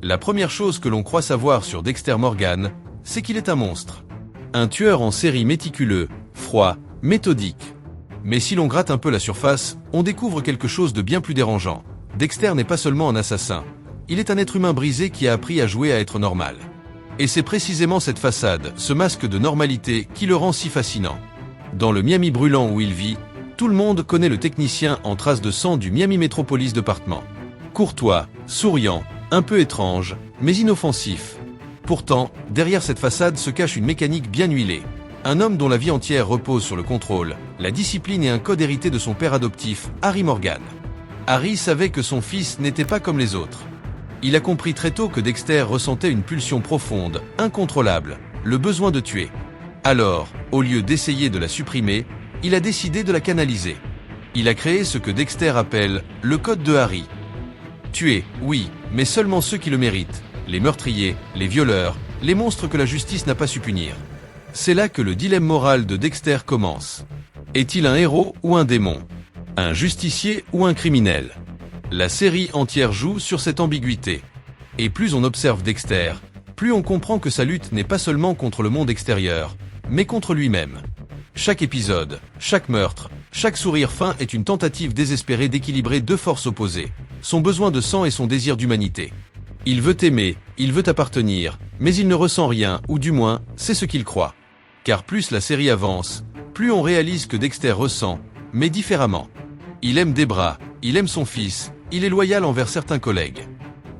La première chose que l'on croit savoir sur Dexter Morgan, c'est qu'il est un monstre. Un tueur en série méticuleux, froid, méthodique. Mais si l'on gratte un peu la surface, on découvre quelque chose de bien plus dérangeant. Dexter n'est pas seulement un assassin, il est un être humain brisé qui a appris à jouer à être normal. Et c'est précisément cette façade, ce masque de normalité, qui le rend si fascinant. Dans le Miami brûlant où il vit, tout le monde connaît le technicien en traces de sang du Miami Metropolis Department. Courtois, souriant, un peu étrange, mais inoffensif. Pourtant, derrière cette façade se cache une mécanique bien huilée. Un homme dont la vie entière repose sur le contrôle, la discipline et un code hérité de son père adoptif, Harry Morgan. Harry savait que son fils n'était pas comme les autres. Il a compris très tôt que Dexter ressentait une pulsion profonde, incontrôlable, le besoin de tuer. Alors, au lieu d'essayer de la supprimer, il a décidé de la canaliser. Il a créé ce que Dexter appelle le code de Harry. Tuer, oui, mais seulement ceux qui le méritent, les meurtriers, les violeurs, les monstres que la justice n'a pas su punir. C'est là que le dilemme moral de Dexter commence. Est-il un héros ou un démon? Un justicier ou un criminel? La série entière joue sur cette ambiguïté. Et plus on observe Dexter, plus on comprend que sa lutte n'est pas seulement contre le monde extérieur, mais contre lui-même. Chaque épisode, chaque meurtre, chaque sourire fin est une tentative désespérée d'équilibrer deux forces opposées, son besoin de sang et son désir d'humanité. Il veut aimer, il veut appartenir, mais il ne ressent rien, ou du moins, c'est ce qu'il croit. Car plus la série avance, plus on réalise que Dexter ressent, mais différemment. Il aime Debra, il aime son fils, il est loyal envers certains collègues.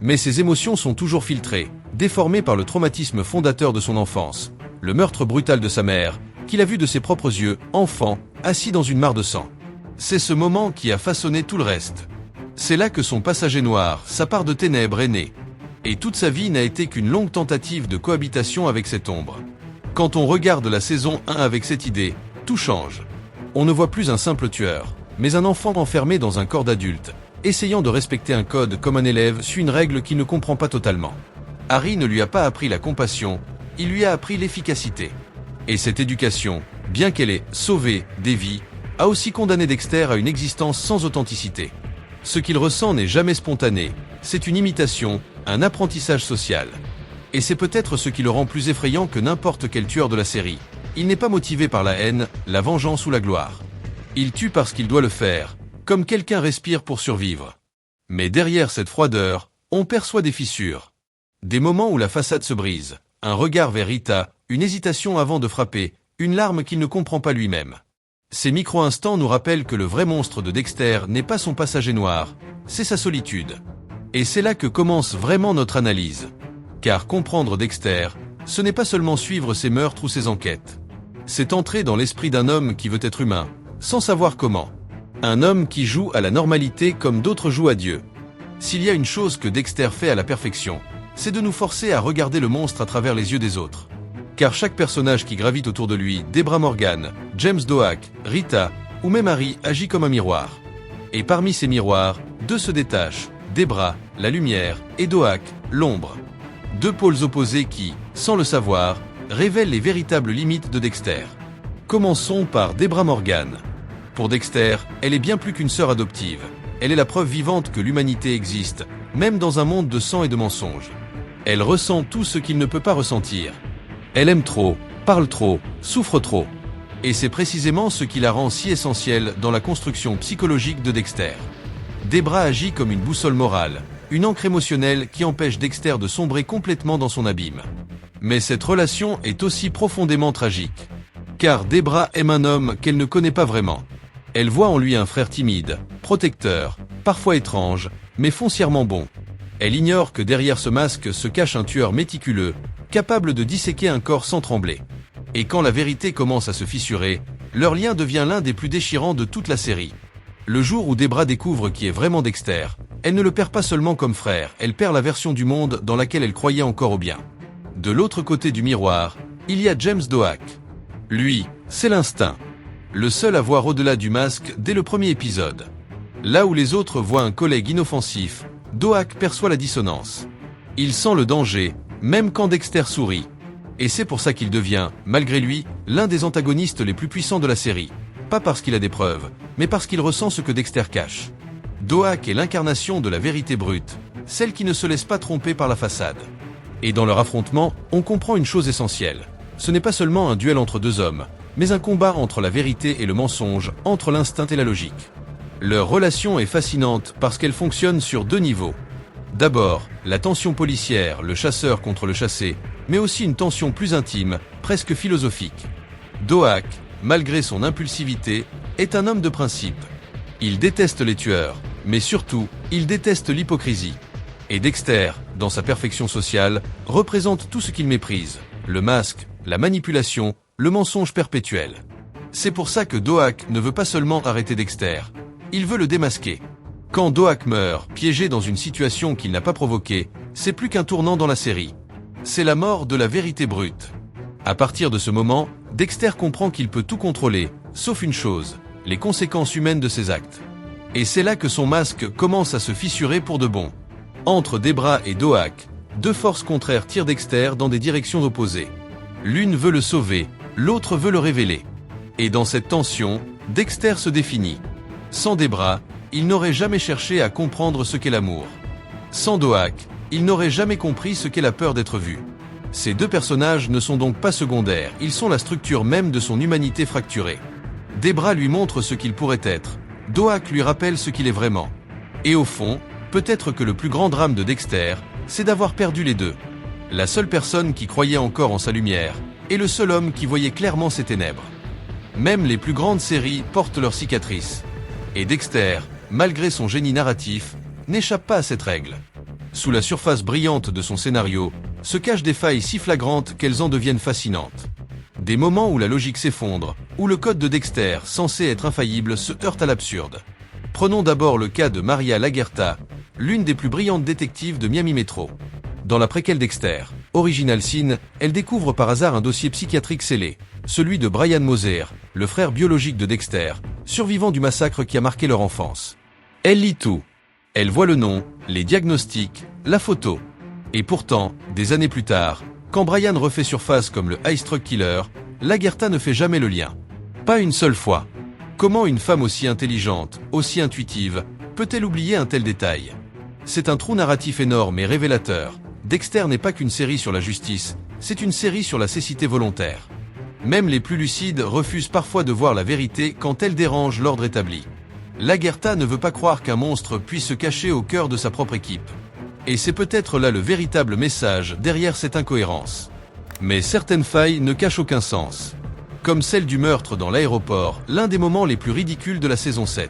Mais ses émotions sont toujours filtrées, déformées par le traumatisme fondateur de son enfance, le meurtre brutal de sa mère, qu'il a vu de ses propres yeux, enfant, assis dans une mare de sang. C'est ce moment qui a façonné tout le reste. C'est là que son passager noir, sa part de ténèbres est née. Et toute sa vie n'a été qu'une longue tentative de cohabitation avec cette ombre. Quand on regarde la saison 1 avec cette idée, tout change. On ne voit plus un simple tueur, mais un enfant enfermé dans un corps d'adulte, essayant de respecter un code comme un élève suit une règle qu'il ne comprend pas totalement. Harry ne lui a pas appris la compassion, il lui a appris l'efficacité. Et cette éducation, bien qu'elle ait sauvé des vies, a aussi condamné Dexter à une existence sans authenticité. Ce qu'il ressent n'est jamais spontané, c'est une imitation, un apprentissage social. Et c'est peut-être ce qui le rend plus effrayant que n'importe quel tueur de la série. Il n'est pas motivé par la haine, la vengeance ou la gloire. Il tue parce qu'il doit le faire, comme quelqu'un respire pour survivre. Mais derrière cette froideur, on perçoit des fissures. Des moments où la façade se brise, un regard vers Rita, une hésitation avant de frapper, une larme qu'il ne comprend pas lui-même. Ces micro-instants nous rappellent que le vrai monstre de Dexter n'est pas son passager noir, c'est sa solitude. Et c'est là que commence vraiment notre analyse. Car comprendre Dexter, ce n'est pas seulement suivre ses meurtres ou ses enquêtes. C'est entrer dans l'esprit d'un homme qui veut être humain, sans savoir comment. Un homme qui joue à la normalité comme d'autres jouent à Dieu. S'il y a une chose que Dexter fait à la perfection, c'est de nous forcer à regarder le monstre à travers les yeux des autres. Car chaque personnage qui gravite autour de lui, Debra Morgan, James Doak, Rita, ou même Harry, agit comme un miroir. Et parmi ces miroirs, deux se détachent, Debra, la lumière, et Doak, l'ombre. Deux pôles opposés qui, sans le savoir, révèlent les véritables limites de Dexter. Commençons par Debra Morgan. Pour Dexter, elle est bien plus qu'une sœur adoptive. Elle est la preuve vivante que l'humanité existe, même dans un monde de sang et de mensonges. Elle ressent tout ce qu'il ne peut pas ressentir. Elle aime trop, parle trop, souffre trop. Et c'est précisément ce qui la rend si essentielle dans la construction psychologique de Dexter. Debra agit comme une boussole morale, une encre émotionnelle qui empêche Dexter de sombrer complètement dans son abîme. Mais cette relation est aussi profondément tragique. Car Debra aime un homme qu'elle ne connaît pas vraiment. Elle voit en lui un frère timide, protecteur, parfois étrange, mais foncièrement bon. Elle ignore que derrière ce masque se cache un tueur méticuleux, capable de disséquer un corps sans trembler. Et quand la vérité commence à se fissurer, leur lien devient l'un des plus déchirants de toute la série. Le jour où Debra découvre qui est vraiment Dexter, elle ne le perd pas seulement comme frère, elle perd la version du monde dans laquelle elle croyait encore au bien. De l'autre côté du miroir, il y a James Doak. Lui, c'est l'instinct. Le seul à voir au-delà du masque dès le premier épisode. Là où les autres voient un collègue inoffensif, Doak perçoit la dissonance. Il sent le danger, même quand Dexter sourit. Et c'est pour ça qu'il devient, malgré lui, l'un des antagonistes les plus puissants de la série. Pas parce qu'il a des preuves, mais parce qu'il ressent ce que Dexter cache. Doak est l'incarnation de la vérité brute, celle qui ne se laisse pas tromper par la façade. Et dans leur affrontement, on comprend une chose essentielle. Ce n'est pas seulement un duel entre deux hommes, mais un combat entre la vérité et le mensonge, entre l'instinct et la logique. Leur relation est fascinante parce qu'elle fonctionne sur deux niveaux. D'abord, la tension policière, le chasseur contre le chassé, mais aussi une tension plus intime, presque philosophique. Doak, malgré son impulsivité, est un homme de principe. Il déteste les tueurs, mais surtout, il déteste l'hypocrisie. Et Dexter, dans sa perfection sociale, représente tout ce qu'il méprise. Le masque, la manipulation, le mensonge perpétuel. C'est pour ça que Doak ne veut pas seulement arrêter Dexter. Il veut le démasquer. Quand Doak meurt, piégé dans une situation qu'il n'a pas provoquée, c'est plus qu'un tournant dans la série. C'est la mort de la vérité brute. À partir de ce moment, Dexter comprend qu'il peut tout contrôler, sauf une chose, les conséquences humaines de ses actes. Et c'est là que son masque commence à se fissurer pour de bon. Entre Debra et Doak, deux forces contraires tirent Dexter dans des directions opposées. L'une veut le sauver, l'autre veut le révéler. Et dans cette tension, Dexter se définit. Sans Debra, il n'aurait jamais cherché à comprendre ce qu'est l'amour. Sans Doak, il n'aurait jamais compris ce qu'est la peur d'être vu. Ces deux personnages ne sont donc pas secondaires, ils sont la structure même de son humanité fracturée. Debra lui montre ce qu'il pourrait être, Doak lui rappelle ce qu'il est vraiment. Et au fond, peut-être que le plus grand drame de Dexter, c'est d'avoir perdu les deux. La seule personne qui croyait encore en sa lumière, et le seul homme qui voyait clairement ses ténèbres. Même les plus grandes séries portent leurs cicatrices. Et Dexter, malgré son génie narratif, n'échappe pas à cette règle. Sous la surface brillante de son scénario, se cachent des failles si flagrantes qu'elles en deviennent fascinantes. Des moments où la logique s'effondre, où le code de Dexter, censé être infaillible, se heurte à l'absurde. Prenons d'abord le cas de Maria Lagertha, l'une des plus brillantes détectives de Miami Metro. Dans la préquelle Dexter, Original Sin, elle découvre par hasard un dossier psychiatrique scellé, celui de Brian Moser, le frère biologique de Dexter, survivant du massacre qui a marqué leur enfance. Elle lit tout. Elle voit le nom, les diagnostics, la photo. Et pourtant, des années plus tard, quand Brian refait surface comme le Ice Truck Killer, Lagertha ne fait jamais le lien. Pas une seule fois. Comment une femme aussi intelligente, aussi intuitive, peut-elle oublier un tel détail? C'est un trou narratif énorme et révélateur. Dexter n'est pas qu'une série sur la justice, c'est une série sur la cécité volontaire. Même les plus lucides refusent parfois de voir la vérité quand elle dérange l'ordre établi. Lagertha ne veut pas croire qu'un monstre puisse se cacher au cœur de sa propre équipe. Et c'est peut-être là le véritable message derrière cette incohérence. Mais certaines failles ne cachent aucun sens. Comme celle du meurtre dans l'aéroport, l'un des moments les plus ridicules de la saison 7.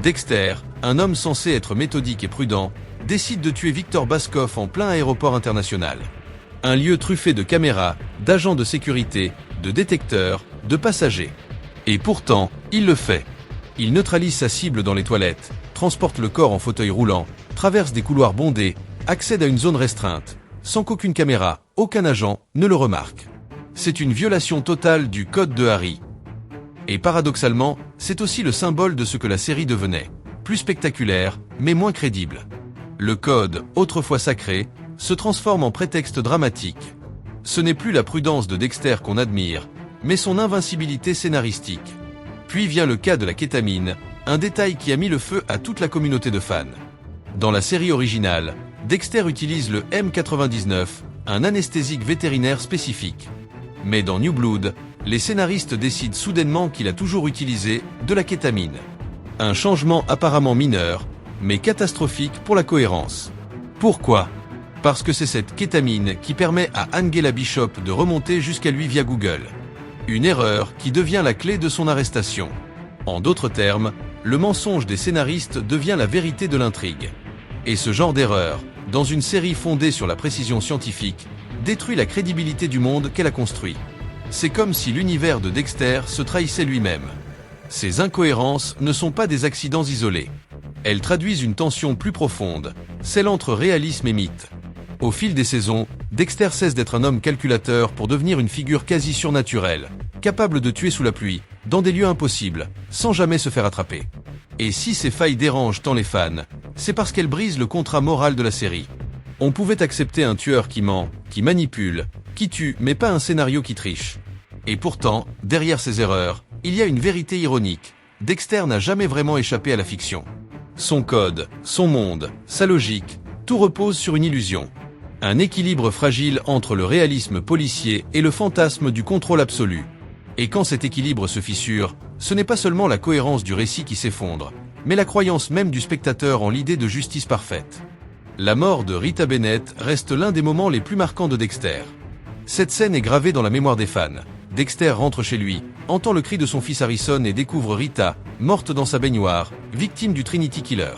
Dexter, un homme censé être méthodique et prudent, décide de tuer Victor Baskov en plein aéroport international. Un lieu truffé de caméras, d'agents de sécurité, de détecteurs, de passagers. Et pourtant, il le fait. Il neutralise sa cible dans les toilettes, transporte le corps en fauteuil roulant, traverse des couloirs bondés, accède à une zone restreinte, sans qu'aucune caméra, aucun agent, ne le remarque. C'est une violation totale du code de Harry. Et paradoxalement, c'est aussi le symbole de ce que la série devenait, plus spectaculaire, mais moins crédible. Le code, autrefois sacré, se transforme en prétexte dramatique. Ce n'est plus la prudence de Dexter qu'on admire, mais son invincibilité scénaristique. Puis vient le cas de la kétamine, un détail qui a mis le feu à toute la communauté de fans. Dans la série originale, Dexter utilise le M99, un anesthésique vétérinaire spécifique. Mais dans New Blood, les scénaristes décident soudainement qu'il a toujours utilisé de la kétamine. Un changement apparemment mineur, mais catastrophique pour la cohérence. Pourquoi ? Parce que c'est cette kétamine qui permet à Angela Bishop de remonter jusqu'à lui via Google. Une erreur qui devient la clé de son arrestation. En d'autres termes, le mensonge des scénaristes devient la vérité de l'intrigue. Et ce genre d'erreur, dans une série fondée sur la précision scientifique, détruit la crédibilité du monde qu'elle a construit. C'est comme si l'univers de Dexter se trahissait lui-même. Ces incohérences ne sont pas des accidents isolés. Elles traduisent une tension plus profonde, celle entre réalisme et mythe. Au fil des saisons, Dexter cesse d'être un homme calculateur pour devenir une figure quasi surnaturelle, capable de tuer sous la pluie, dans des lieux impossibles, sans jamais se faire attraper. Et si ces failles dérangent tant les fans, c'est parce qu'elles brisent le contrat moral de la série. On pouvait accepter un tueur qui ment, qui manipule, qui tue, mais pas un scénario qui triche. Et pourtant, derrière ces erreurs, il y a une vérité ironique. Dexter n'a jamais vraiment échappé à la fiction. Son code, son monde, sa logique, tout repose sur une illusion. Un équilibre fragile entre le réalisme policier et le fantasme du contrôle absolu. Et quand cet équilibre se fissure, ce n'est pas seulement la cohérence du récit qui s'effondre, mais la croyance même du spectateur en l'idée de justice parfaite. La mort de Rita Bennett reste l'un des moments les plus marquants de Dexter. Cette scène est gravée dans la mémoire des fans. Dexter rentre chez lui, entend le cri de son fils Harrison et découvre Rita, morte dans sa baignoire, victime du Trinity Killer.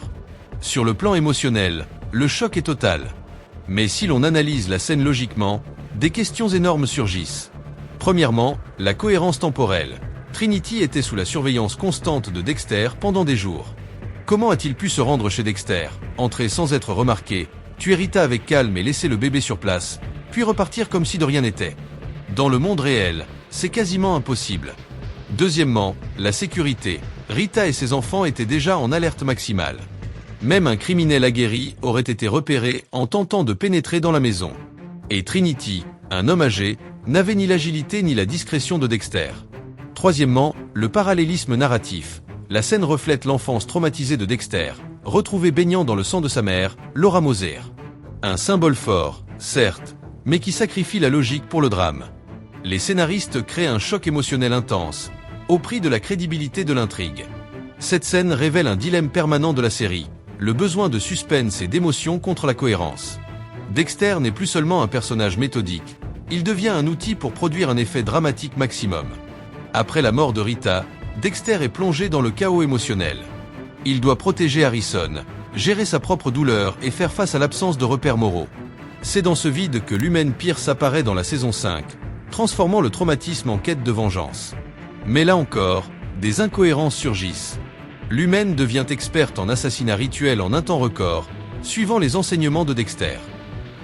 Sur le plan émotionnel, le choc est total. Mais si l'on analyse la scène logiquement, des questions énormes surgissent. Premièrement, la cohérence temporelle. Trinity était sous la surveillance constante de Dexter pendant des jours. Comment a-t-il pu se rendre chez Dexter, entrer sans être remarqué, tuer Rita avec calme et laisser le bébé sur place, puis repartir comme si de rien n'était? Dans le monde réel, c'est quasiment impossible. Deuxièmement, la sécurité. Rita et ses enfants étaient déjà en alerte maximale. Même un criminel aguerri aurait été repéré en tentant de pénétrer dans la maison. Et Trinity, un homme âgé, n'avait ni l'agilité ni la discrétion de Dexter. Troisièmement, le parallélisme narratif. La scène reflète l'enfance traumatisée de Dexter, retrouvé baignant dans le sang de sa mère, Laura Moser. Un symbole fort, certes, mais qui sacrifie la logique pour le drame. Les scénaristes créent un choc émotionnel intense, au prix de la crédibilité de l'intrigue. Cette scène révèle un dilemme permanent de la série, le besoin de suspense et d'émotion contre la cohérence. Dexter n'est plus seulement un personnage méthodique, il devient un outil pour produire un effet dramatique maximum. Après la mort de Rita, Dexter est plongé dans le chaos émotionnel. Il doit protéger Harrison, gérer sa propre douleur et faire face à l'absence de repères moraux. C'est dans ce vide que l'humaine Pierce apparaît dans la saison 5, transformant le traumatisme en quête de vengeance. Mais là encore, des incohérences surgissent. L'humaine devient experte en assassinat rituel en un temps record, suivant les enseignements de Dexter.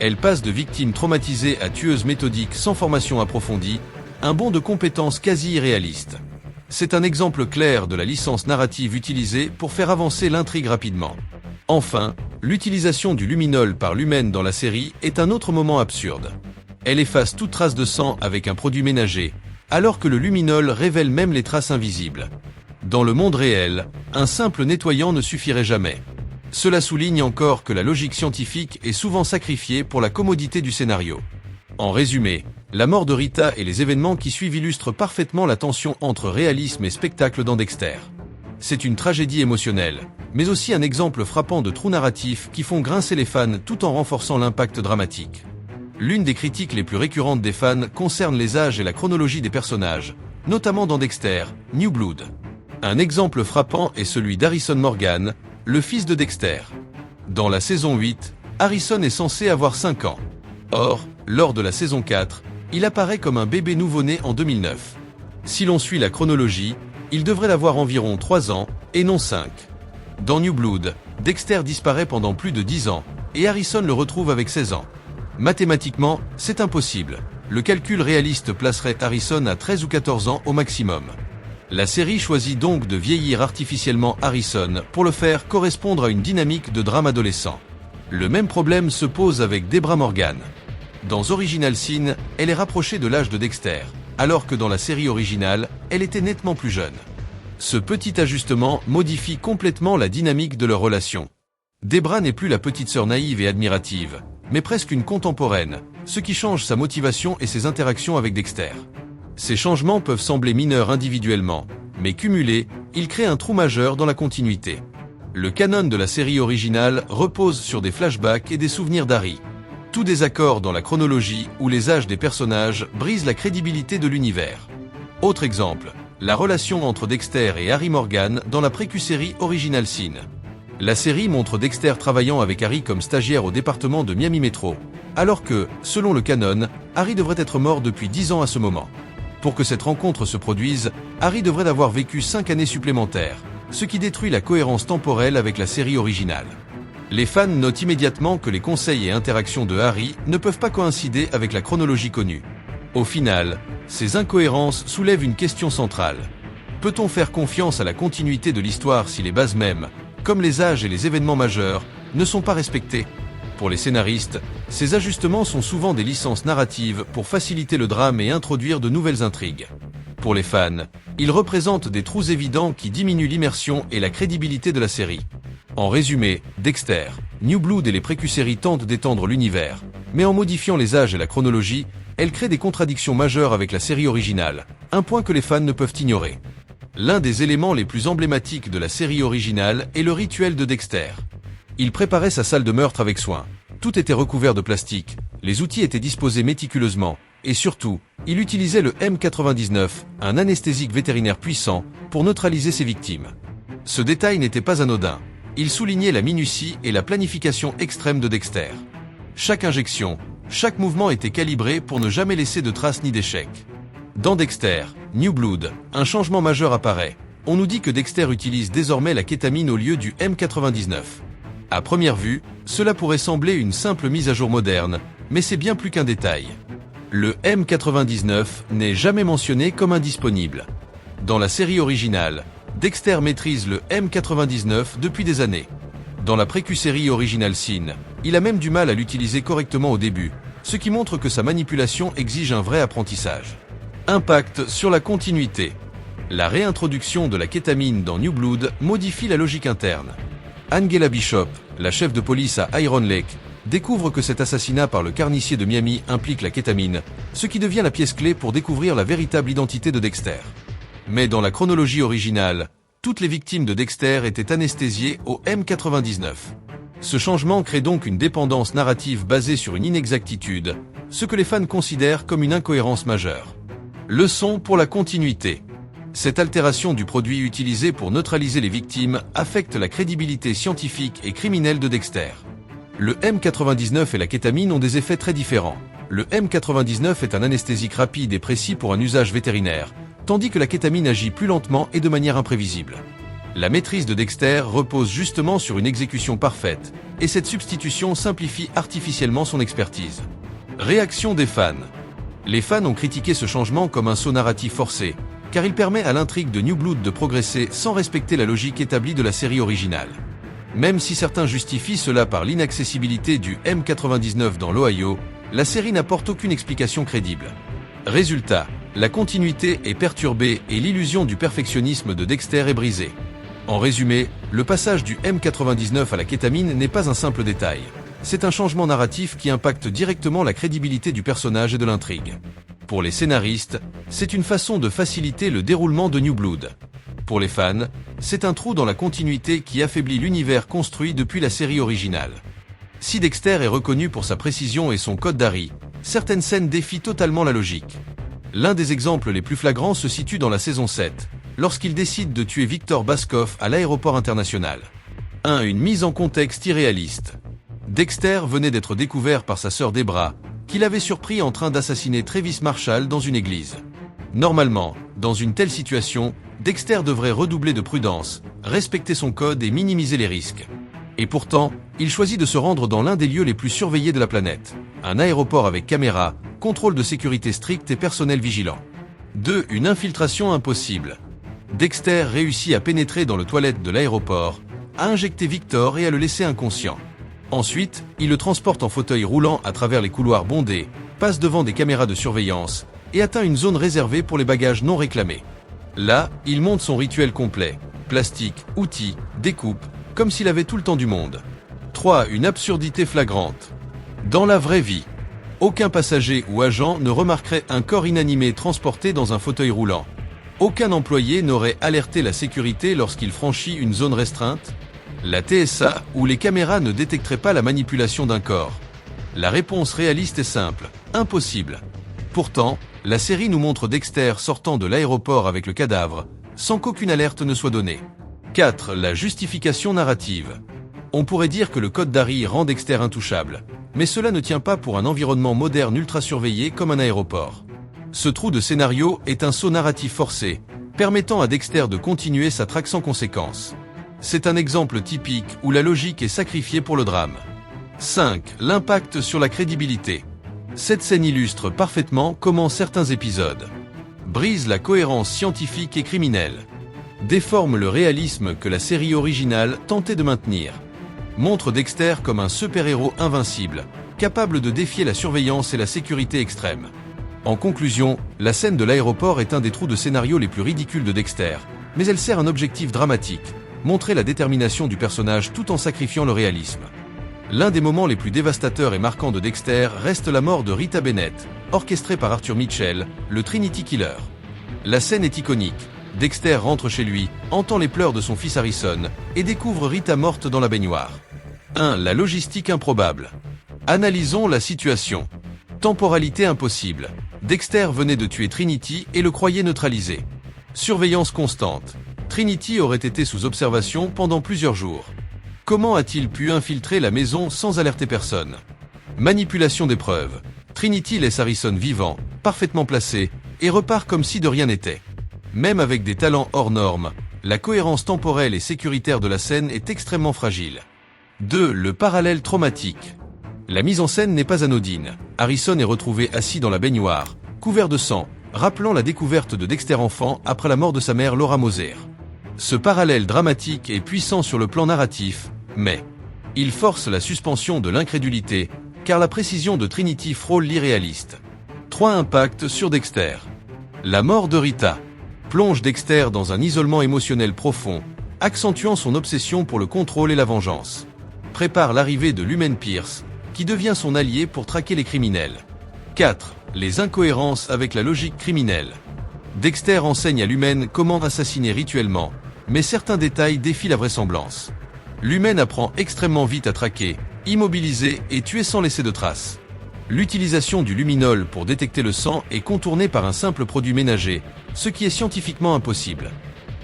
Elle passe de victime traumatisée à tueuse méthodique sans formation approfondie, un bond de compétences quasi irréaliste. C'est un exemple clair de la licence narrative utilisée pour faire avancer l'intrigue rapidement. Enfin, l'utilisation du luminol par l'humaine dans la série est un autre moment absurde. Elle efface toute trace de sang avec un produit ménager, alors que le luminol révèle même les traces invisibles. Dans le monde réel, un simple nettoyant ne suffirait jamais. Cela souligne encore que la logique scientifique est souvent sacrifiée pour la commodité du scénario. En résumé, la mort de Rita et les événements qui suivent illustrent parfaitement la tension entre réalisme et spectacle dans Dexter. C'est une tragédie émotionnelle, mais aussi un exemple frappant de trous narratifs qui font grincer les fans tout en renforçant l'impact dramatique. L'une des critiques les plus récurrentes des fans concerne les âges et la chronologie des personnages, notamment dans Dexter, New Blood. Un exemple frappant est celui d'Harrison Morgan, le fils de Dexter. Dans la saison 8, Harrison est censé avoir 5 ans. Or, lors de la saison 4, il apparaît comme un bébé nouveau-né en 2009. Si l'on suit la chronologie, il devrait avoir environ 3 ans, et non 5. Dans New Blood, Dexter disparaît pendant plus de 10 ans, et Harrison le retrouve avec 16 ans. Mathématiquement, c'est impossible. Le calcul réaliste placerait Harrison à 13 ou 14 ans au maximum. La série choisit donc de vieillir artificiellement Harrison pour le faire correspondre à une dynamique de drame adolescent. Le même problème se pose avec Debra Morgan. Dans Original Sin, elle est rapprochée de l'âge de Dexter, alors que dans la série originale, elle était nettement plus jeune. Ce petit ajustement modifie complètement la dynamique de leur relation. Debra n'est plus la petite sœur naïve et admirative, mais presque une contemporaine, ce qui change sa motivation et ses interactions avec Dexter. Ces changements peuvent sembler mineurs individuellement, mais cumulés, ils créent un trou majeur dans la continuité. Le canon de la série originale repose sur des flashbacks et des souvenirs d'Harry. Tout désaccord dans la chronologie ou les âges des personnages brise la crédibilité de l'univers. Autre exemple, la relation entre Dexter et Harry Morgan dans la précusérie Original Sin. La série montre Dexter travaillant avec Harry comme stagiaire au département de Miami Metro, alors que, selon le canon, Harry devrait être mort depuis 10 ans à ce moment. Pour que cette rencontre se produise, Harry devrait avoir vécu 5 années supplémentaires, ce qui détruit la cohérence temporelle avec la série originale. Les fans notent immédiatement que les conseils et interactions de Harry ne peuvent pas coïncider avec la chronologie connue. Au final, ces incohérences soulèvent une question centrale. Peut-on faire confiance à la continuité de l'histoire si les bases mêmes, comme les âges et les événements majeurs, ne sont pas respectés ? Pour les scénaristes, ces ajustements sont souvent des licences narratives pour faciliter le drame et introduire de nouvelles intrigues. Pour les fans, ils représentent des trous évidents qui diminuent l'immersion et la crédibilité de la série. En résumé, Dexter, New Blood et les précuséries tentent d'étendre l'univers, mais en modifiant les âges et la chronologie, elles créent des contradictions majeures avec la série originale, un point que les fans ne peuvent ignorer. L'un des éléments les plus emblématiques de la série originale est le rituel de Dexter. Il préparait sa salle de meurtre avec soin. Tout était recouvert de plastique, les outils étaient disposés méticuleusement, et surtout, il utilisait le M99, un anesthésique vétérinaire puissant, pour neutraliser ses victimes. Ce détail n'était pas anodin. Il soulignait la minutie et la planification extrême de Dexter. Chaque injection, chaque mouvement était calibré pour ne jamais laisser de traces ni d'échecs. Dans Dexter, New Blood, un changement majeur apparaît. On nous dit que Dexter utilise désormais la kétamine au lieu du M99. À première vue, cela pourrait sembler une simple mise à jour moderne, mais c'est bien plus qu'un détail. Le M99 n'est jamais mentionné comme indisponible. Dans la série originale, Dexter maîtrise le M99 depuis des années. Dans la précusérie Original Sin, il a même du mal à l'utiliser correctement au début, ce qui montre que sa manipulation exige un vrai apprentissage. Impact sur la continuité. La réintroduction de la kétamine dans New Blood modifie la logique interne. Angela Bishop, la chef de police à Iron Lake, découvre que cet assassinat par le carnicier de Miami implique la kétamine, ce qui devient la pièce clé pour découvrir la véritable identité de Dexter. Mais dans la chronologie originale, toutes les victimes de Dexter étaient anesthésiées au M99. Ce changement crée donc une dépendance narrative basée sur une inexactitude, ce que les fans considèrent comme une incohérence majeure. Leçon pour la continuité. Cette altération du produit utilisé pour neutraliser les victimes affecte la crédibilité scientifique et criminelle de Dexter. Le M99 et la kétamine ont des effets très différents. Le M99 est un anesthésique rapide et précis pour un usage vétérinaire, tandis que la kétamine agit plus lentement et de manière imprévisible. La maîtrise de Dexter repose justement sur une exécution parfaite, et cette substitution simplifie artificiellement son expertise. Réaction des fans. Les fans ont critiqué ce changement comme un saut narratif forcé, car il permet à l'intrigue de New Blood de progresser sans respecter la logique établie de la série originale. Même si certains justifient cela par l'inaccessibilité du M99 dans l'Ohio, la série n'apporte aucune explication crédible. Résultat, la continuité est perturbée et l'illusion du perfectionnisme de Dexter est brisée. En résumé, le passage du M99 à la kétamine n'est pas un simple détail. C'est un changement narratif qui impacte directement la crédibilité du personnage et de l'intrigue. Pour les scénaristes, c'est une façon de faciliter le déroulement de New Blood. Pour les fans, c'est un trou dans la continuité qui affaiblit l'univers construit depuis la série originale. Si Dexter est reconnu pour sa précision et son code d'Harry, certaines scènes défient totalement la logique. L'un des exemples les plus flagrants se situe dans la saison 7, lorsqu'il décide de tuer Victor Baskoff à l'aéroport international. Une mise en contexte irréaliste. Dexter venait d'être découvert par sa sœur Debra, qui l'avait surpris en train d'assassiner Travis Marshall dans une église. Normalement, dans une telle situation, Dexter devrait redoubler de prudence, respecter son code et minimiser les risques. Et pourtant, il choisit de se rendre dans l'un des lieux les plus surveillés de la planète. Un aéroport avec caméras, contrôle de sécurité strict et personnel vigilant. Une infiltration impossible. Dexter réussit à pénétrer dans les toilettes de l'aéroport, à injecter Victor et à le laisser inconscient. Ensuite, il le transporte en fauteuil roulant à travers les couloirs bondés, passe devant des caméras de surveillance et atteint une zone réservée pour les bagages non réclamés. Là, il monte son rituel complet. Plastique, outils, découpe, comme s'il avait tout le temps du monde. Une absurdité flagrante. Dans la vraie vie, aucun passager ou agent ne remarquerait un corps inanimé transporté dans un fauteuil roulant. Aucun employé n'aurait alerté la sécurité lorsqu'il franchit une zone restreinte. La TSA ou les caméras ne détecteraient pas la manipulation d'un corps. La réponse réaliste est simple, impossible. Pourtant, la série nous montre Dexter sortant de l'aéroport avec le cadavre, sans qu'aucune alerte ne soit donnée. 4. La justification narrative. On pourrait dire que le code d'Harry rend Dexter intouchable, mais cela ne tient pas pour un environnement moderne ultra surveillé comme un aéroport. Ce trou de scénario est un saut narratif forcé, permettant à Dexter de continuer sa traque sans conséquence. C'est un exemple typique où la logique est sacrifiée pour le drame. 5. L'impact sur la crédibilité. Cette scène illustre parfaitement comment certains épisodes brisent la cohérence scientifique et criminelle, déforment le réalisme que la série originale tentait de maintenir, montrent Dexter comme un super-héros invincible, capable de défier la surveillance et la sécurité extrême. En conclusion, la scène de l'aéroport est un des trous de scénario les plus ridicules de Dexter, mais elle sert un objectif dramatique, montrait la détermination du personnage tout en sacrifiant le réalisme. L'un des moments les plus dévastateurs et marquants de Dexter reste la mort de Rita Bennett, orchestrée par Arthur Mitchell, le Trinity Killer. La scène est iconique. Dexter rentre chez lui, entend les pleurs de son fils Harrison, et découvre Rita morte dans la baignoire. 1. La logistique improbable. Analysons la situation. Temporalité impossible. Dexter venait de tuer Trinity et le croyait neutralisé. Surveillance constante. Trinity aurait été sous observation pendant plusieurs jours. Comment a-t-il pu infiltrer la maison sans alerter personne? Manipulation des preuves. Trinity laisse Harrison vivant, parfaitement placé, et repart comme si de rien n'était. Même avec des talents hors normes, la cohérence temporelle et sécuritaire de la scène est extrêmement fragile. 2. Le parallèle traumatique. La mise en scène n'est pas anodine. Harrison est retrouvé assis dans la baignoire, couvert de sang, rappelant la découverte de Dexter enfant après la mort de sa mère Laura Moser. Ce parallèle dramatique est puissant sur le plan narratif, mais il force la suspension de l'incrédulité, car la précision de Trinity frôle l'irréaliste. 3. Impact sur Dexter. La mort de Rita plonge Dexter dans un isolement émotionnel profond, accentuant son obsession pour le contrôle et la vengeance. Prépare l'arrivée de Lumen Pierce, qui devient son allié pour traquer les criminels. 4. Les incohérences avec la logique criminelle. Dexter enseigne à Lumen comment assassiner rituellement, mais certains détails défient la vraisemblance. Lumen apprend extrêmement vite à traquer, immobiliser et tuer sans laisser de traces. L'utilisation du luminol pour détecter le sang est contournée par un simple produit ménager, ce qui est scientifiquement impossible.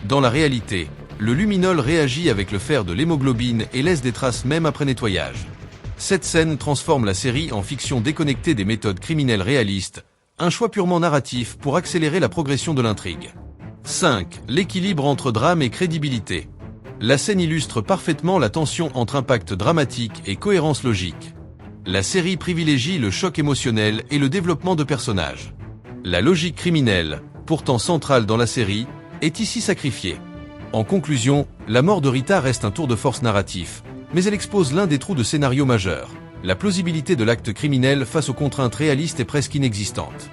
Dans la réalité, le luminol réagit avec le fer de l'hémoglobine et laisse des traces même après nettoyage. Cette scène transforme la série en fiction déconnectée des méthodes criminelles réalistes, un choix purement narratif pour accélérer la progression de l'intrigue. 5. L'équilibre entre drame et crédibilité. La scène illustre parfaitement la tension entre impact dramatique et cohérence logique. La série privilégie le choc émotionnel et le développement de personnages. La logique criminelle, pourtant centrale dans la série, est ici sacrifiée. En conclusion, la mort de Rita reste un tour de force narratif, mais elle expose l'un des trous de scénario majeurs. La plausibilité de l'acte criminel face aux contraintes réalistes est presque inexistante.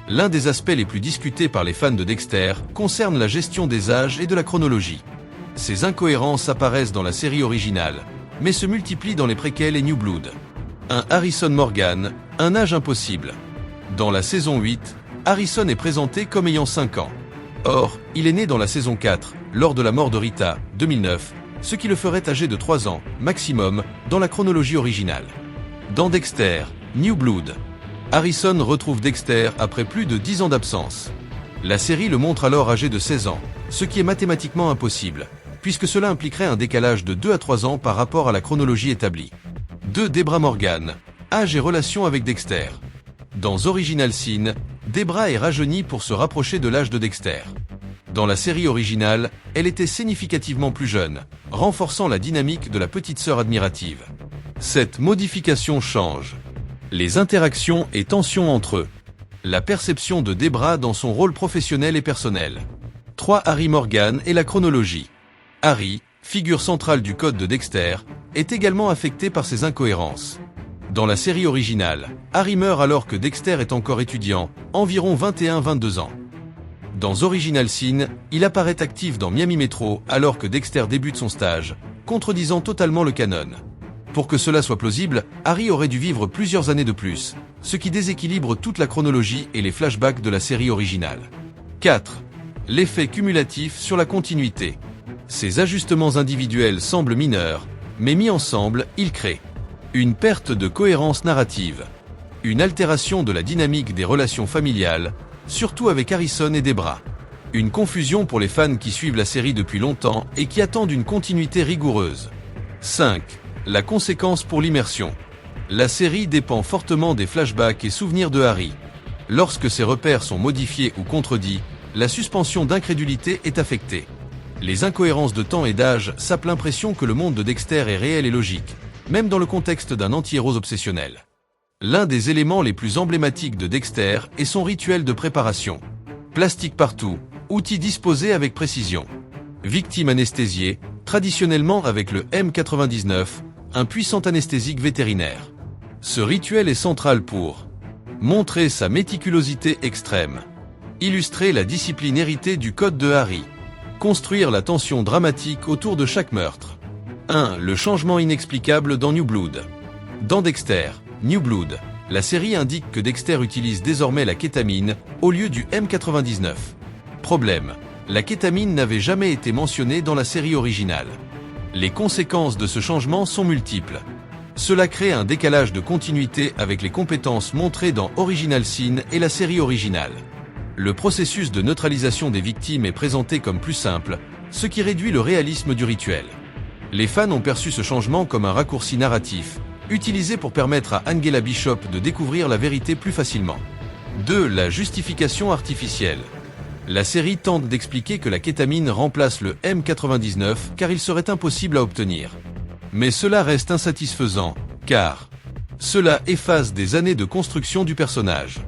L'un des aspects les plus discutés par les fans de Dexter concerne la gestion des âges et de la chronologie. Ces incohérences apparaissent dans la série originale, mais se multiplient dans les préquels et New Blood. Un Harrison Morgan, un âge impossible. Dans la saison 8, Harrison est présenté comme ayant 5 ans. Or, il est né dans la saison 4, lors de la mort de Rita, 2009, ce qui le ferait âgé de 3 ans, maximum, dans la chronologie originale. Dans Dexter, New Blood, Harrison retrouve Dexter après plus de 10 ans d'absence. La série le montre alors âgé de 16 ans, ce qui est mathématiquement impossible, puisque cela impliquerait un décalage de 2 à 3 ans par rapport à la chronologie établie. 2. Debra Morgan, âge et relation avec Dexter. Dans Original Sin, Debra est rajeunie pour se rapprocher de l'âge de Dexter. Dans la série originale, elle était significativement plus jeune, renforçant la dynamique de la petite sœur admirative. Cette modification change les interactions et tensions entre eux. La perception de Debra dans son rôle professionnel et personnel. 3. Harry Morgan et la chronologie. Harry, figure centrale du code de Dexter, est également affecté par ces incohérences. Dans la série originale, Harry meurt alors que Dexter est encore étudiant, environ 21-22 ans. Dans Original Sin, il apparaît actif dans Miami Metro alors que Dexter débute son stage, contredisant totalement le canon. Pour que cela soit plausible, Harry aurait dû vivre plusieurs années de plus, ce qui déséquilibre toute la chronologie et les flashbacks de la série originale. 4. L'effet cumulatif sur la continuité. Ces ajustements individuels semblent mineurs, mais mis ensemble, ils créent une perte de cohérence narrative, une altération de la dynamique des relations familiales, surtout avec Harrison et Debra, une confusion pour les fans qui suivent la série depuis longtemps et qui attendent une continuité rigoureuse. 5. La conséquence pour l'immersion. La série dépend fortement des flashbacks et souvenirs de Harry. Lorsque ces repères sont modifiés ou contredits, la suspension d'incrédulité est affectée. Les incohérences de temps et d'âge sapent l'impression que le monde de Dexter est réel et logique, même dans le contexte d'un anti-héros obsessionnel. L'un des éléments les plus emblématiques de Dexter est son rituel de préparation. Plastique partout, outils disposés avec précision. Victime anesthésiée, traditionnellement avec le M99, un puissant anesthésique vétérinaire. Ce rituel est central pour montrer sa méticulosité extrême, illustrer la discipline héritée du code de Harry, Construire la tension dramatique autour de chaque meurtre. 1. Le changement inexplicable dans New Blood. Dans Dexter, New Blood, la série indique que Dexter utilise désormais la kétamine au lieu du M99. Problème, la kétamine n'avait jamais été mentionnée dans la série originale. Les conséquences de ce changement sont multiples. Cela crée un décalage de continuité avec les compétences montrées dans Original Sin et la série originale. Le processus de neutralisation des victimes est présenté comme plus simple, ce qui réduit le réalisme du rituel. Les fans ont perçu ce changement comme un raccourci narratif, utilisé pour permettre à Angela Bishop de découvrir la vérité plus facilement. 2. La justification artificielle. La série tente d'expliquer que la kétamine remplace le M99 car il serait impossible à obtenir. Mais cela reste insatisfaisant, car cela efface des années de construction du personnage.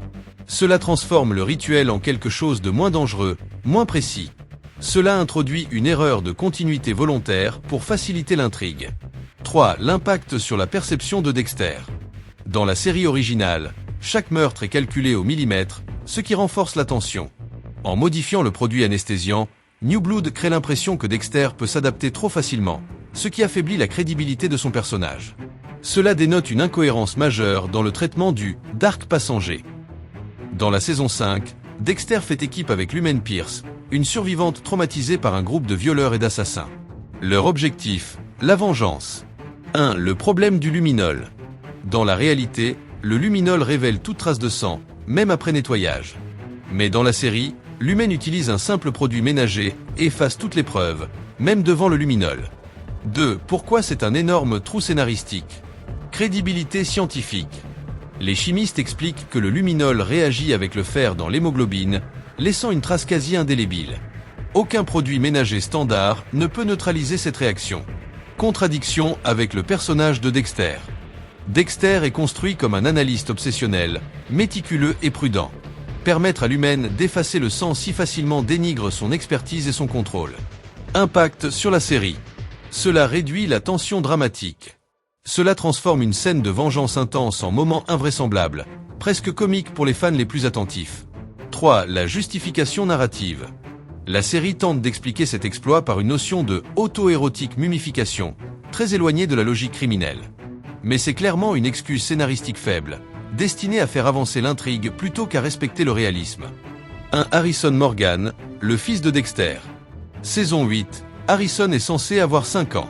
Cela transforme le rituel en quelque chose de moins dangereux, moins précis. Cela introduit une erreur de continuité volontaire pour faciliter l'intrigue. 3. L'impact sur la perception de Dexter. Dans la série originale, chaque meurtre est calculé au millimètre, ce qui renforce la tension. En modifiant le produit anesthésiant, New Blood crée l'impression que Dexter peut s'adapter trop facilement, ce qui affaiblit la crédibilité de son personnage. Cela dénote une incohérence majeure dans le traitement du « Dark Passenger ». Dans la saison 5, Dexter fait équipe avec Lumen Pierce, une survivante traumatisée par un groupe de violeurs et d'assassins. Leur objectif, la vengeance. 1. Le problème du luminol. Dans la réalité, le luminol révèle toute trace de sang, même après nettoyage. Mais dans la série, Lumen utilise un simple produit ménager et efface toutes les preuves, même devant le luminol. 2. Pourquoi c'est un énorme trou scénaristique? Crédibilité scientifique. Les chimistes expliquent que le luminol réagit avec le fer dans l'hémoglobine, laissant une trace quasi indélébile. Aucun produit ménager standard ne peut neutraliser cette réaction. Contradiction avec le personnage de Dexter. Dexter est construit comme un analyste obsessionnel, méticuleux et prudent. Permettre à l'humaine d'effacer le sang si facilement dénigre son expertise et son contrôle. Impact sur la série. Cela réduit la tension dramatique. Cela transforme une scène de vengeance intense en moment invraisemblable, presque comique pour les fans les plus attentifs. 3. La justification narrative. La série tente d'expliquer cet exploit par une notion de auto-érotique mumification, très éloignée de la logique criminelle. Mais c'est clairement une excuse scénaristique faible, destinée à faire avancer l'intrigue plutôt qu'à respecter le réalisme. 1. Harrison Morgan, le fils de Dexter. Saison 8, Harrison est censé avoir 5 ans.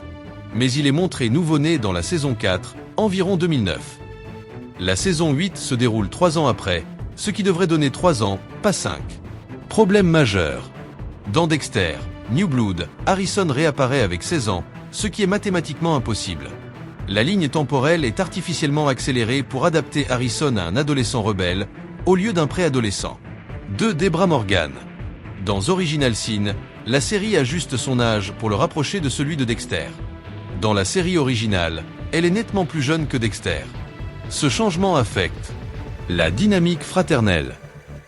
Mais il est montré nouveau-né dans la saison 4, environ 2009. La saison 8 se déroule 3 ans après, ce qui devrait donner 3 ans, pas 5. Problème majeur. Dans Dexter, New Blood, Harrison réapparaît avec 16 ans, ce qui est mathématiquement impossible. La ligne temporelle est artificiellement accélérée pour adapter Harrison à un adolescent rebelle, au lieu d'un préadolescent. 2. Debra Morgan. Dans Original Sin, la série ajuste son âge pour le rapprocher de celui de Dexter. Dans la série originale, elle est nettement plus jeune que Dexter. Ce changement affecte la dynamique fraternelle,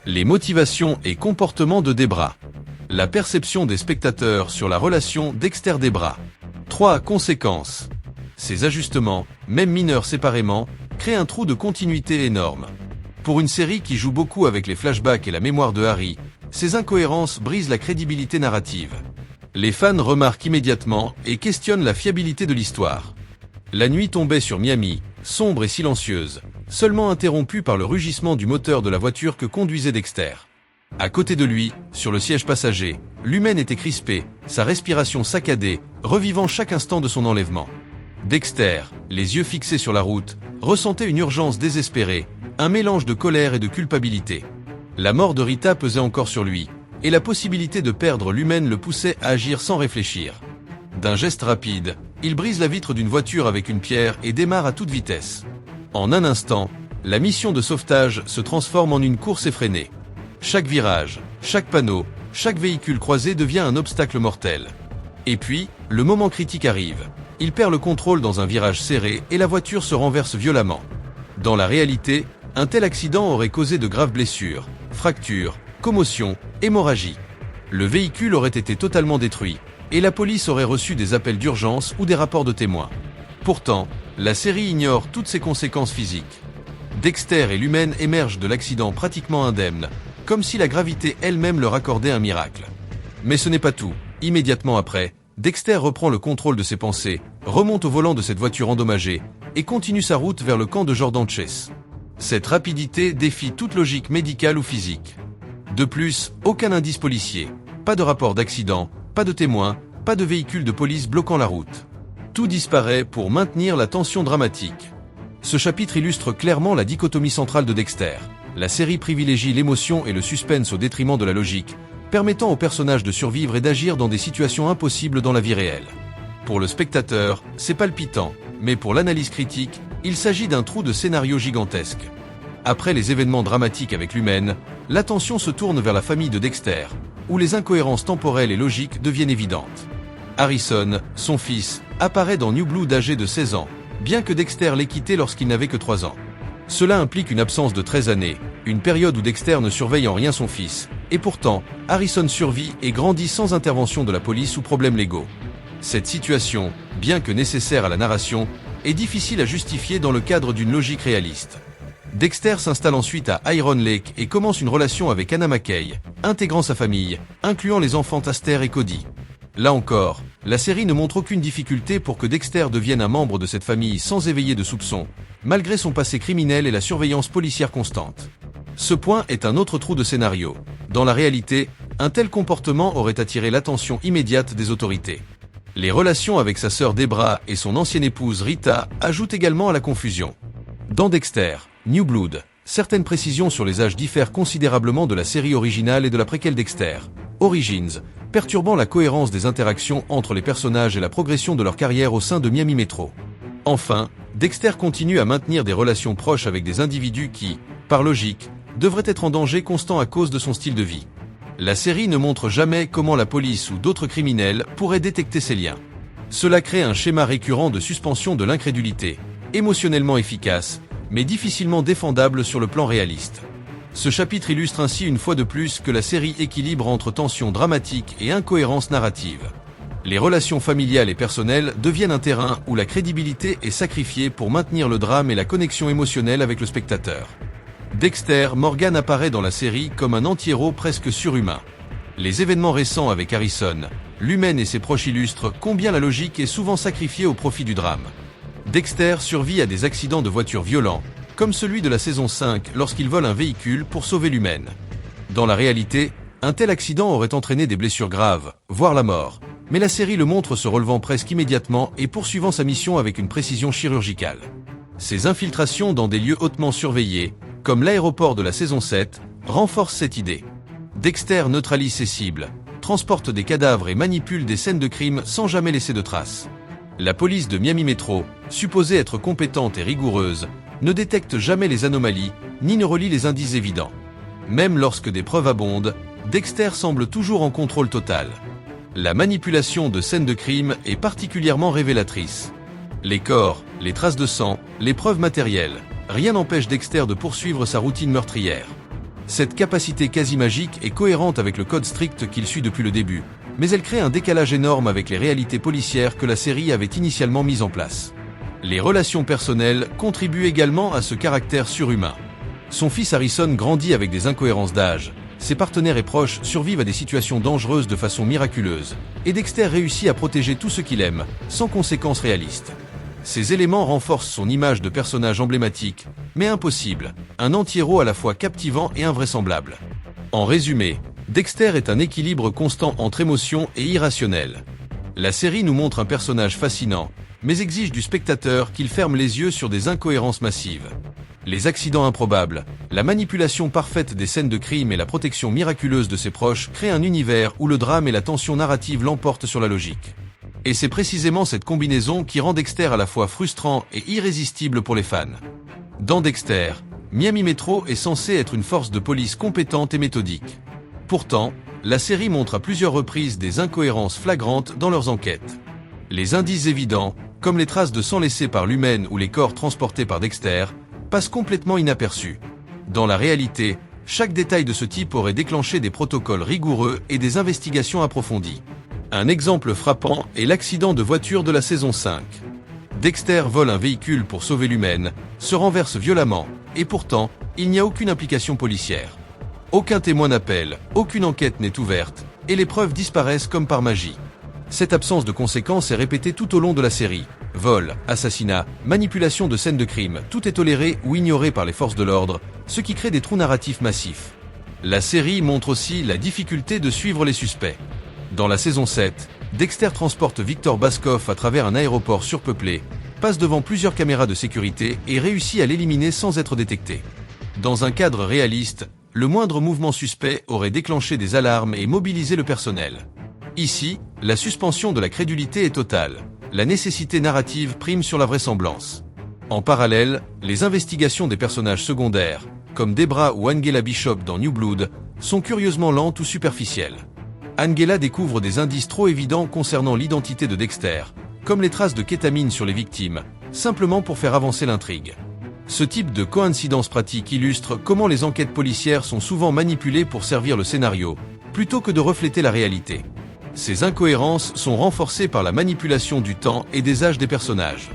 les motivations et comportements de Debra, la perception des spectateurs sur la relation Dexter-Debra. 3. Conséquences. Ces ajustements, même mineurs séparément, créent un trou de continuité énorme. Pour une série qui joue beaucoup avec les flashbacks et la mémoire de Harry, ces incohérences brisent la crédibilité narrative. Les fans remarquent immédiatement et questionnent la fiabilité de l'histoire. La nuit tombait sur Miami, sombre et silencieuse, seulement interrompue par le rugissement du moteur de la voiture que conduisait Dexter. À côté de lui, sur le siège passager, l'humaine était crispée, sa respiration saccadée, revivant chaque instant de son enlèvement. Dexter, les yeux fixés sur la route, ressentait une urgence désespérée, un mélange de colère et de culpabilité. La mort de Rita pesait encore sur lui, et la possibilité de perdre l'humaine le poussait à agir sans réfléchir. D'un geste rapide, il brise la vitre d'une voiture avec une pierre et démarre à toute vitesse. En un instant, la mission de sauvetage se transforme en une course effrénée. Chaque virage, chaque panneau, chaque véhicule croisé devient un obstacle mortel. Et puis, le moment critique arrive. Il perd le contrôle dans un virage serré et la voiture se renverse violemment. Dans la réalité, un tel accident aurait causé de graves blessures, fractures, commotions, hémorragie. Le véhicule aurait été totalement détruit, et la police aurait reçu des appels d'urgence ou des rapports de témoins. Pourtant, la série ignore toutes ses conséquences physiques. Dexter et l'humaine émergent de l'accident pratiquement indemnes, comme si la gravité elle-même leur accordait un miracle. Mais ce n'est pas tout. Immédiatement après, Dexter reprend le contrôle de ses pensées, remonte au volant de cette voiture endommagée et continue sa route vers le camp de Jordan Chase. Cette rapidité défie toute logique médicale ou physique. De plus, aucun indice policier, pas de rapport d'accident, pas de témoins, pas de véhicule de police bloquant la route. Tout disparaît pour maintenir la tension dramatique. Ce chapitre illustre clairement la dichotomie centrale de Dexter. La série privilégie l'émotion et le suspense au détriment de la logique, permettant aux personnages de survivre et d'agir dans des situations impossibles dans la vie réelle. Pour le spectateur, c'est palpitant, mais pour l'analyse critique, il s'agit d'un trou de scénario gigantesque. Après les événements dramatiques avec l'humaine, l'attention se tourne vers la famille de Dexter, où les incohérences temporelles et logiques deviennent évidentes. Harrison, son fils, apparaît dans New Blood âgé de 16 ans, bien que Dexter l'ait quitté lorsqu'il n'avait que 3 ans. Cela implique une absence de 13 années, une période où Dexter ne surveille en rien son fils, et pourtant, Harrison survit et grandit sans intervention de la police ou problèmes légaux. Cette situation, bien que nécessaire à la narration, est difficile à justifier dans le cadre d'une logique réaliste. Dexter s'installe ensuite à Iron Lake et commence une relation avec Anna McKay, intégrant sa famille, incluant les enfants Taster et Cody. Là encore, la série ne montre aucune difficulté pour que Dexter devienne un membre de cette famille sans éveiller de soupçons, malgré son passé criminel et la surveillance policière constante. Ce point est un autre trou de scénario. Dans la réalité, un tel comportement aurait attiré l'attention immédiate des autorités. Les relations avec sa sœur Debra et son ancienne épouse Rita ajoutent également à la confusion. Dans Dexter, New Blood, certaines précisions sur les âges diffèrent considérablement de la série originale et de la préquelle Dexter, Origins, perturbant la cohérence des interactions entre les personnages et la progression de leur carrière au sein de Miami Metro. Enfin, Dexter continue à maintenir des relations proches avec des individus qui, par logique, devraient être en danger constant à cause de son style de vie. La série ne montre jamais comment la police ou d'autres criminels pourraient détecter ces liens. Cela crée un schéma récurrent de suspension de l'incrédulité, émotionnellement efficace, mais difficilement défendable sur le plan réaliste. Ce chapitre illustre ainsi une fois de plus que la série équilibre entre tension dramatique et incohérence narrative. Les relations familiales et personnelles deviennent un terrain où la crédibilité est sacrifiée pour maintenir le drame et la connexion émotionnelle avec le spectateur. Dexter Morgan apparaît dans la série comme un anti-héros presque surhumain. Les événements récents avec Harrison, l'humaine et ses proches illustrent combien la logique est souvent sacrifiée au profit du drame. Dexter survit à des accidents de voiture violents, comme celui de la saison 5 lorsqu'il vole un véhicule pour sauver l'humaine. Dans la réalité, un tel accident aurait entraîné des blessures graves, voire la mort, mais la série le montre se relevant presque immédiatement et poursuivant sa mission avec une précision chirurgicale. Ses infiltrations dans des lieux hautement surveillés, comme l'aéroport de la saison 7, renforcent cette idée. Dexter neutralise ses cibles, transporte des cadavres et manipule des scènes de crime sans jamais laisser de traces. La police de Miami Metro, supposée être compétente et rigoureuse, ne détecte jamais les anomalies, ni ne relie les indices évidents. Même lorsque des preuves abondent, Dexter semble toujours en contrôle total. La manipulation de scènes de crime est particulièrement révélatrice. Les corps, les traces de sang, les preuves matérielles, rien n'empêche Dexter de poursuivre sa routine meurtrière. Cette capacité quasi magique est cohérente avec le code strict qu'il suit depuis le début, mais elle crée un décalage énorme avec les réalités policières que la série avait initialement mises en place. Les relations personnelles contribuent également à ce caractère surhumain. Son fils Harrison grandit avec des incohérences d'âge, ses partenaires et proches survivent à des situations dangereuses de façon miraculeuse, et Dexter réussit à protéger tout ce qu'il aime, sans conséquences réalistes. Ces éléments renforcent son image de personnage emblématique, mais impossible, un anti-héros à la fois captivant et invraisemblable. En résumé, Dexter est un équilibre constant entre émotion et irrationnel. La série nous montre un personnage fascinant, mais exige du spectateur qu'il ferme les yeux sur des incohérences massives. Les accidents improbables, la manipulation parfaite des scènes de crime et la protection miraculeuse de ses proches créent un univers où le drame et la tension narrative l'emportent sur la logique. Et c'est précisément cette combinaison qui rend Dexter à la fois frustrant et irrésistible pour les fans. Dans Dexter, Miami Metro est censé être une force de police compétente et méthodique. Pourtant, la série montre à plusieurs reprises des incohérences flagrantes dans leurs enquêtes. Les indices évidents, comme les traces de sang laissées par l'humaine ou les corps transportés par Dexter, passent complètement inaperçus. Dans la réalité, chaque détail de ce type aurait déclenché des protocoles rigoureux et des investigations approfondies. Un exemple frappant est l'accident de voiture de la saison 5. Dexter vole un véhicule pour sauver l'humaine, se renverse violemment, et pourtant, il n'y a aucune implication policière. Aucun témoin n'appelle, aucune enquête n'est ouverte, et les preuves disparaissent comme par magie. Cette absence de conséquences est répétée tout au long de la série. Vol, assassinat, manipulation de scènes de crime, tout est toléré ou ignoré par les forces de l'ordre, ce qui crée des trous narratifs massifs. La série montre aussi la difficulté de suivre les suspects. Dans la saison 7, Dexter transporte Victor Baskov à travers un aéroport surpeuplé, passe devant plusieurs caméras de sécurité et réussit à l'éliminer sans être détecté. Dans un cadre réaliste, le moindre mouvement suspect aurait déclenché des alarmes et mobilisé le personnel. Ici, la suspension de la crédulité est totale. La nécessité narrative prime sur la vraisemblance. En parallèle, les investigations des personnages secondaires, comme Debra ou Angela Bishop dans New Blood, sont curieusement lentes ou superficielles. Angela découvre des indices trop évidents concernant l'identité de Dexter, comme les traces de kétamine sur les victimes, simplement pour faire avancer l'intrigue. Ce type de coïncidence pratique illustre comment les enquêtes policières sont souvent manipulées pour servir le scénario, plutôt que de refléter la réalité. Ces incohérences sont renforcées par la manipulation du temps et des âges des personnages.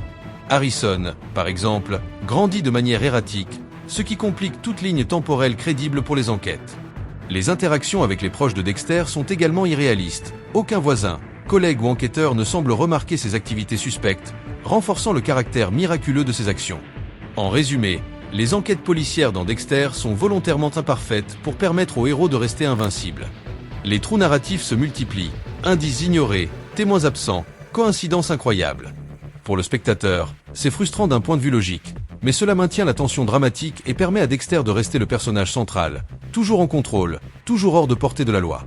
Harrison, par exemple, grandit de manière erratique, ce qui complique toute ligne temporelle crédible pour les enquêtes. Les interactions avec les proches de Dexter sont également irréalistes. Aucun voisin, collègue ou enquêteur ne semble remarquer ses activités suspectes, renforçant le caractère miraculeux de ses actions. En résumé, les enquêtes policières dans Dexter sont volontairement imparfaites pour permettre aux héros de rester invincibles. Les trous narratifs se multiplient, indices ignorés, témoins absents, coïncidences incroyables. Pour le spectateur, c'est frustrant d'un point de vue logique, mais cela maintient la tension dramatique et permet à Dexter de rester le personnage central, toujours en contrôle, toujours hors de portée de la loi.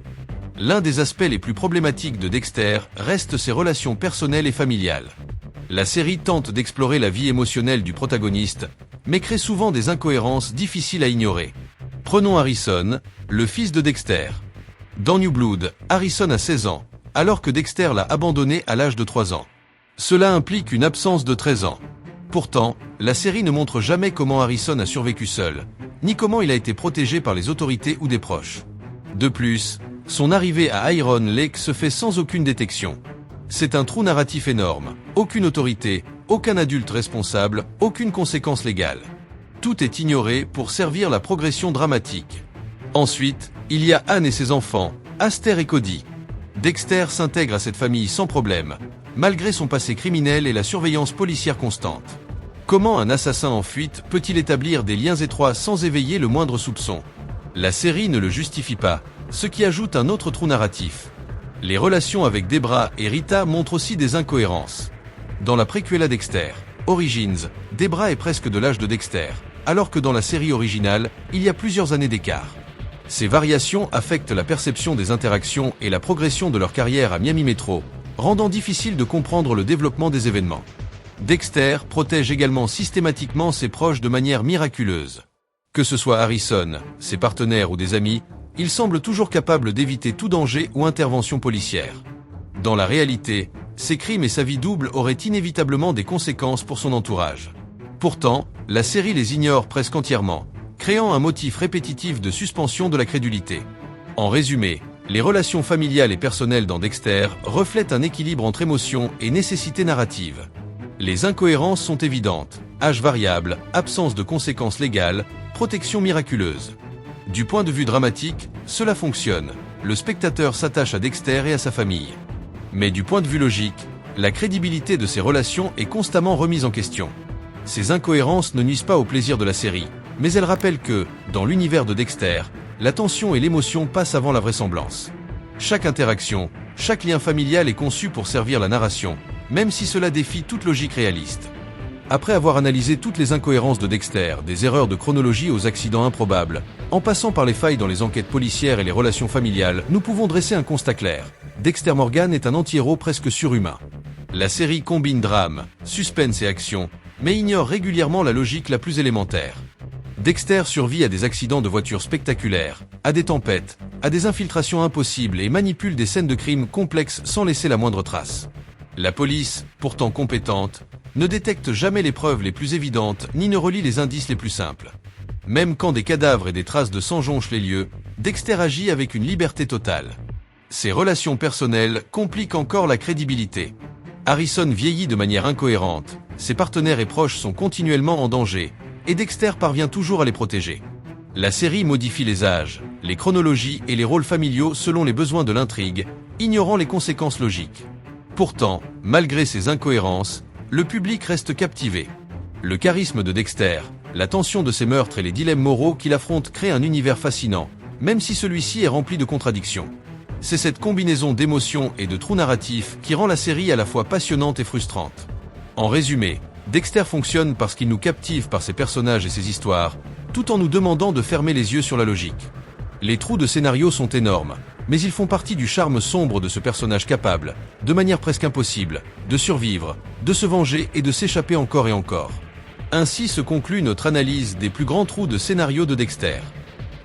L'un des aspects les plus problématiques de Dexter reste ses relations personnelles et familiales. La série tente d'explorer la vie émotionnelle du protagoniste, mais crée souvent des incohérences difficiles à ignorer. Prenons Harrison, le fils de Dexter. Dans New Blood, Harrison a 16 ans, alors que Dexter l'a abandonné à l'âge de 3 ans. Cela implique une absence de 13 ans. Pourtant, la série ne montre jamais comment Harrison a survécu seul, ni comment il a été protégé par les autorités ou des proches. De plus, son arrivée à Iron Lake se fait sans aucune détection. C'est un trou narratif énorme, aucune autorité, aucun adulte responsable, aucune conséquence légale. Tout est ignoré pour servir la progression dramatique. Ensuite, il y a Anne et ses enfants, Aster et Cody. Dexter s'intègre à cette famille sans problème, malgré son passé criminel et la surveillance policière constante. Comment un assassin en fuite peut-il établir des liens étroits sans éveiller le moindre soupçon? La série ne le justifie pas, ce qui ajoute un autre trou narratif. Les relations avec Debra et Rita montrent aussi des incohérences. Dans la préquela Dexter, Origins, Debra est presque de l'âge de Dexter, alors que dans la série originale, il y a plusieurs années d'écart. Ces variations affectent la perception des interactions et la progression de leur carrière à Miami Metro, rendant difficile de comprendre le développement des événements. Dexter protège également systématiquement ses proches de manière miraculeuse. Que ce soit Harrison, ses partenaires ou des amis, il semble toujours capable d'éviter tout danger ou intervention policière. Dans la réalité, ses crimes et sa vie double auraient inévitablement des conséquences pour son entourage. Pourtant, la série les ignore presque entièrement, créant un motif répétitif de suspension de la crédulité. En résumé, les relations familiales et personnelles dans Dexter reflètent un équilibre entre émotion et nécessité narrative. Les incohérences sont évidentes, âge variable, absence de conséquences légales, protection miraculeuse. Du point de vue dramatique, cela fonctionne. Le spectateur s'attache à Dexter et à sa famille. Mais du point de vue logique, la crédibilité de ces relations est constamment remise en question. Ces incohérences ne nuisent pas au plaisir de la série, mais elles rappellent que, dans l'univers de Dexter, la tension et l'émotion passent avant la vraisemblance. Chaque interaction, chaque lien familial est conçu pour servir la narration, même si cela défie toute logique réaliste. Après avoir analysé toutes les incohérences de Dexter, des erreurs de chronologie aux accidents improbables, en passant par les failles dans les enquêtes policières et les relations familiales, nous pouvons dresser un constat clair. Dexter Morgan est un anti-héros presque surhumain. La série combine drame, suspense et action, mais ignore régulièrement la logique la plus élémentaire. Dexter survit à des accidents de voiture spectaculaires, à des tempêtes, à des infiltrations impossibles et manipule des scènes de crimes complexes sans laisser la moindre trace. La police, pourtant compétente, ne détecte jamais les preuves les plus évidentes ni ne relie les indices les plus simples. Même quand des cadavres et des traces de sang jonchent les lieux, Dexter agit avec une liberté totale. Ses relations personnelles compliquent encore la crédibilité. Harrison vieillit de manière incohérente, ses partenaires et proches sont continuellement en danger, et Dexter parvient toujours à les protéger. La série modifie les âges, les chronologies et les rôles familiaux selon les besoins de l'intrigue, ignorant les conséquences logiques. Pourtant, malgré ces incohérences, le public reste captivé. Le charisme de Dexter, la tension de ses meurtres et les dilemmes moraux qu'il affronte créent un univers fascinant, même si celui-ci est rempli de contradictions. C'est cette combinaison d'émotions et de trous narratifs qui rend la série à la fois passionnante et frustrante. En résumé, Dexter fonctionne parce qu'il nous captive par ses personnages et ses histoires, tout en nous demandant de fermer les yeux sur la logique. Les trous de scénario sont énormes, mais ils font partie du charme sombre de ce personnage capable, de manière presque impossible, de survivre, de se venger et de s'échapper encore et encore. Ainsi se conclut notre analyse des plus grands trous de scénario de Dexter.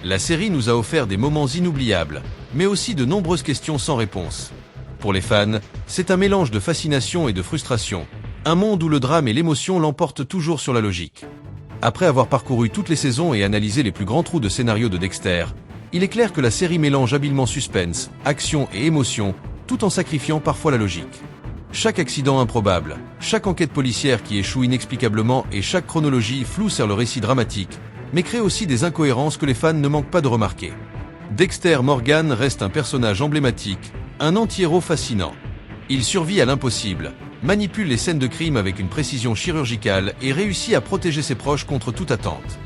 La série nous a offert des moments inoubliables, mais aussi de nombreuses questions sans réponse. Pour les fans, c'est un mélange de fascination et de frustration, un monde où le drame et l'émotion l'emportent toujours sur la logique. Après avoir parcouru toutes les saisons et analysé les plus grands trous de scénario de Dexter, il est clair que la série mélange habilement suspense, action et émotion, tout en sacrifiant parfois la logique. Chaque accident improbable, chaque enquête policière qui échoue inexplicablement et chaque chronologie floue sur le récit dramatique, mais crée aussi des incohérences que les fans ne manquent pas de remarquer. Dexter Morgan reste un personnage emblématique, un anti-héros fascinant. Il survit à l'impossible, manipule les scènes de crime avec une précision chirurgicale et réussit à protéger ses proches contre toute attente.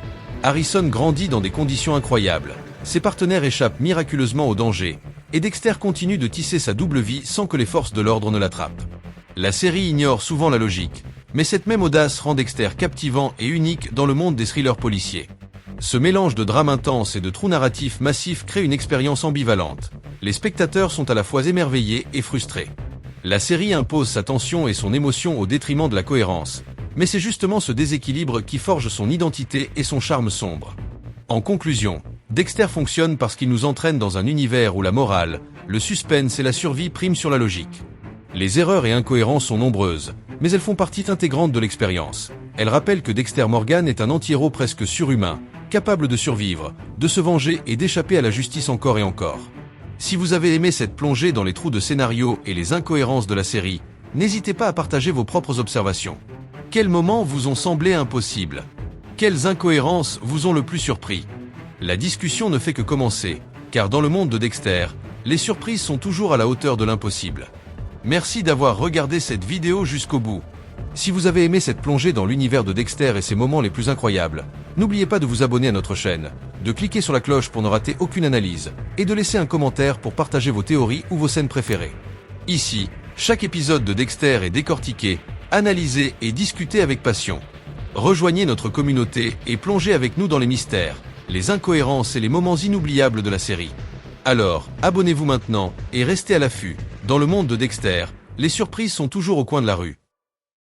Harrison grandit dans des conditions incroyables, ses partenaires échappent miraculeusement au danger, et Dexter continue de tisser sa double vie sans que les forces de l'ordre ne l'attrapent. La série ignore souvent la logique, mais cette même audace rend Dexter captivant et unique dans le monde des thrillers policiers. Ce mélange de drame intense et de trous narratifs massifs crée une expérience ambivalente. Les spectateurs sont à la fois émerveillés et frustrés. La série impose sa tension et son émotion au détriment de la cohérence, mais c'est justement ce déséquilibre qui forge son identité et son charme sombre. En conclusion, Dexter fonctionne parce qu'il nous entraîne dans un univers où la morale, le suspense et la survie priment sur la logique. Les erreurs et incohérences sont nombreuses, mais elles font partie intégrante de l'expérience. Elles rappellent que Dexter Morgan est un anti-héros presque surhumain, capable de survivre, de se venger et d'échapper à la justice encore et encore. Si vous avez aimé cette plongée dans les trous de scénario et les incohérences de la série, n'hésitez pas à partager vos propres observations. Quels moments vous ont semblé impossibles? Quelles incohérences vous ont le plus surpris? La discussion ne fait que commencer, car dans le monde de Dexter, les surprises sont toujours à la hauteur de l'impossible. Merci d'avoir regardé cette vidéo jusqu'au bout. Si vous avez aimé cette plongée dans l'univers de Dexter et ses moments les plus incroyables, n'oubliez pas de vous abonner à notre chaîne, de cliquer sur la cloche pour ne rater aucune analyse, et de laisser un commentaire pour partager vos théories ou vos scènes préférées. Ici, chaque épisode de Dexter est décortiqué, analysé et discuté avec passion. Rejoignez notre communauté et plongez avec nous dans les mystères, les incohérences et les moments inoubliables de la série. Alors, abonnez-vous maintenant et restez à l'affût. Dans le monde de Dexter, les surprises sont toujours au coin de la rue.